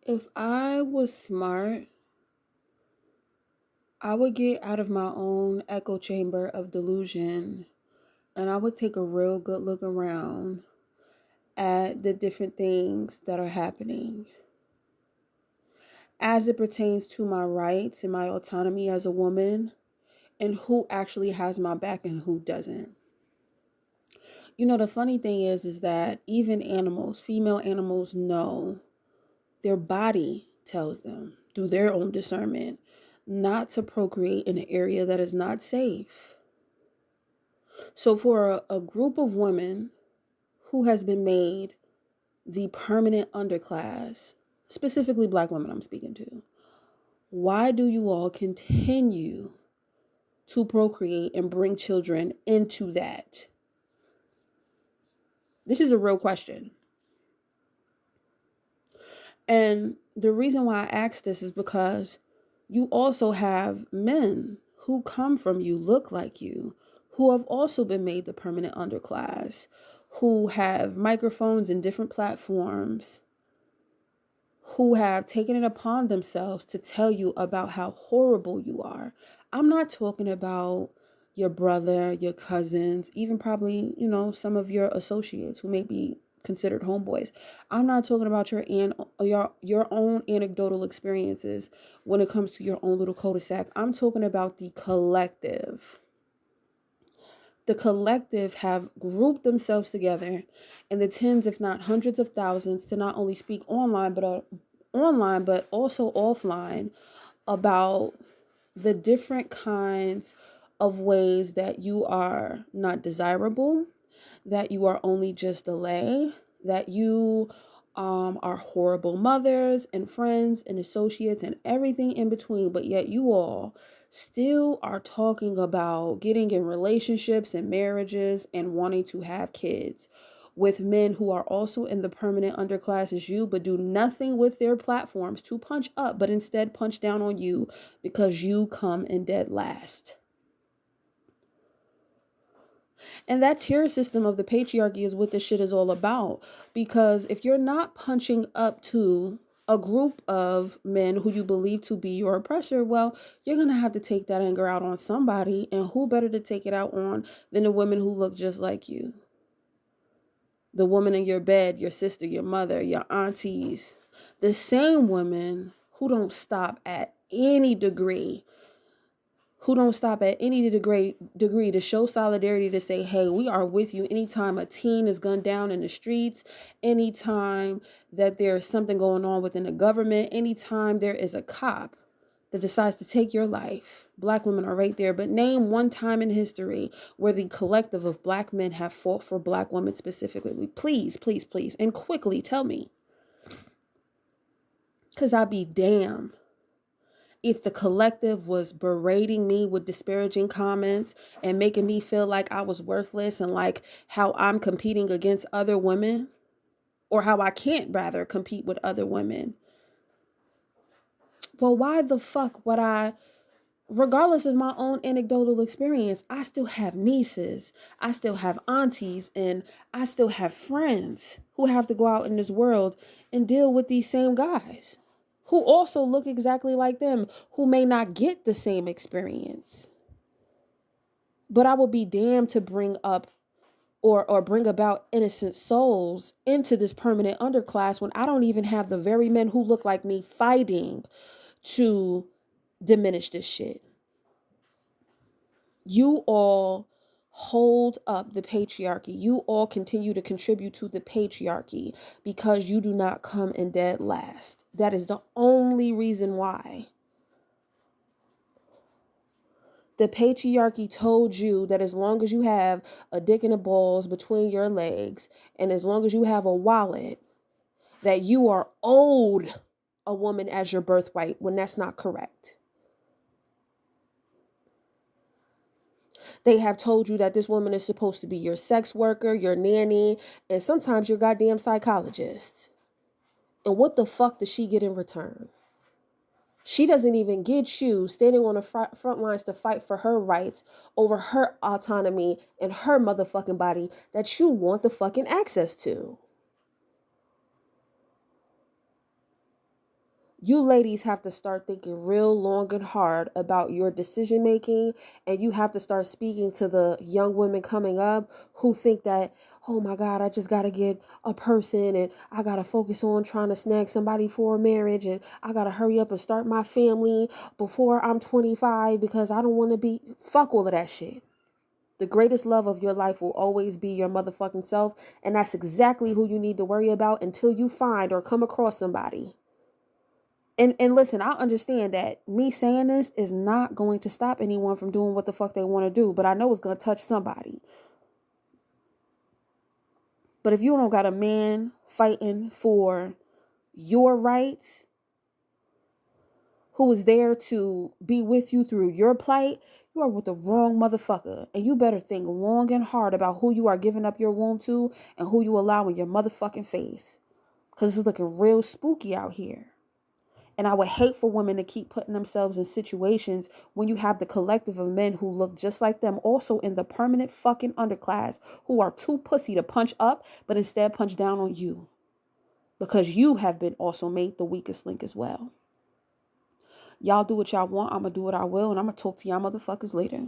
If I was smart, I would get out of my own echo chamber of delusion and I would take a real good look around at the different things that are happening as it pertains to my rights and my autonomy as a woman and who actually has my back and who doesn't. You know, the funny thing is that even animals, female animals know their body tells them through their own discernment not to procreate in an area that is not safe. So for a group of women who has been made the permanent underclass, specifically black women I'm speaking to, why do you all continue to procreate and bring children into that? This is a real question. And the reason why I ask this is because you also have men who come from you, look like you, who have also been made the permanent underclass, who have microphones and different platforms, who have taken it upon themselves to tell you about how horrible you are. I'm not talking about your brother, your cousins, even probably, some of your associates who may be considered homeboys. I'm not talking about your own anecdotal experiences when it comes to your own little cul-de-sac. I'm talking about the collective. The collective have grouped themselves together in the tens, if not hundreds of thousands, to not only speak online, but also offline about the different kinds of ways that you are not desirable, that you are only just delay, that you are horrible mothers and friends and associates and everything in between, but yet you all still are talking about getting in relationships and marriages and wanting to have kids with men who are also in the permanent underclass as you, but do nothing with their platforms to punch up, but instead punch down on you because you come in dead last. And that tier system of the patriarchy is what this shit is all about. Because if you're not punching up to a group of men who you believe to be your oppressor, well, you're going to have to take that anger out on somebody. And who better to take it out on than the women who look just like you? The woman in your bed, your sister, your mother, your aunties. The same women who don't stop at any degree to show solidarity, to say, hey, we are with you anytime a teen is gunned down in the streets, anytime that there's something going on within the government, anytime there is a cop that decides to take your life. Black women are right there. But name one time in history where the collective of black men have fought for black women specifically. Please, please, please. And quickly tell me. Because I'd be damned if the collective was berating me with disparaging comments and making me feel like I was worthless and like how I'm competing against other women, or how I can't rather compete with other women. Well, why the fuck would I, regardless of my own anecdotal experience, I still have nieces, I still have aunties, and I still have friends who have to go out in this world and deal with these same guys who also look exactly like them, who may not get the same experience. But I will be damned to bring up or bring about innocent souls into this permanent underclass when I don't even have the very men who look like me fighting to diminish this shit. You all hold up the patriarchy. You all continue to contribute to the patriarchy because you do not come in dead last. That is the only reason why. The patriarchy told you that as long as you have a dick and a balls between your legs, and as long as you have a wallet, that you are owed a woman as your birthright, when that's not correct. They have told you that this woman is supposed to be your sex worker, your nanny, and sometimes your goddamn psychologist. And what the fuck does she get in return? She doesn't even get you standing on the front lines to fight for her rights over her autonomy and her motherfucking body that you want the fucking access to. You ladies have to start thinking real long and hard about your decision making, and you have to start speaking to the young women coming up who think that, oh my God, I just got to get a person and I got to focus on trying to snag somebody for a marriage and I got to hurry up and start my family before I'm 25 because I don't want to be, fuck all of that shit. The greatest love of your life will always be your motherfucking self, and that's exactly who you need to worry about until you find or come across somebody. And listen, I understand that me saying this is not going to stop anyone from doing what the fuck they want to do, but I know it's going to touch somebody. But if you don't got a man fighting for your rights, who is there to be with you through your plight, you are with the wrong motherfucker. And you better think long and hard about who you are giving up your womb to and who you allow in your motherfucking face. Because it's looking real spooky out here. And I would hate for women to keep putting themselves in situations when you have the collective of men who look just like them also in the permanent fucking underclass who are too pussy to punch up, but instead punch down on you. Because you have been also made the weakest link as well. Y'all do what y'all want. I'm going to do what I will. And I'm going to talk to y'all motherfuckers later.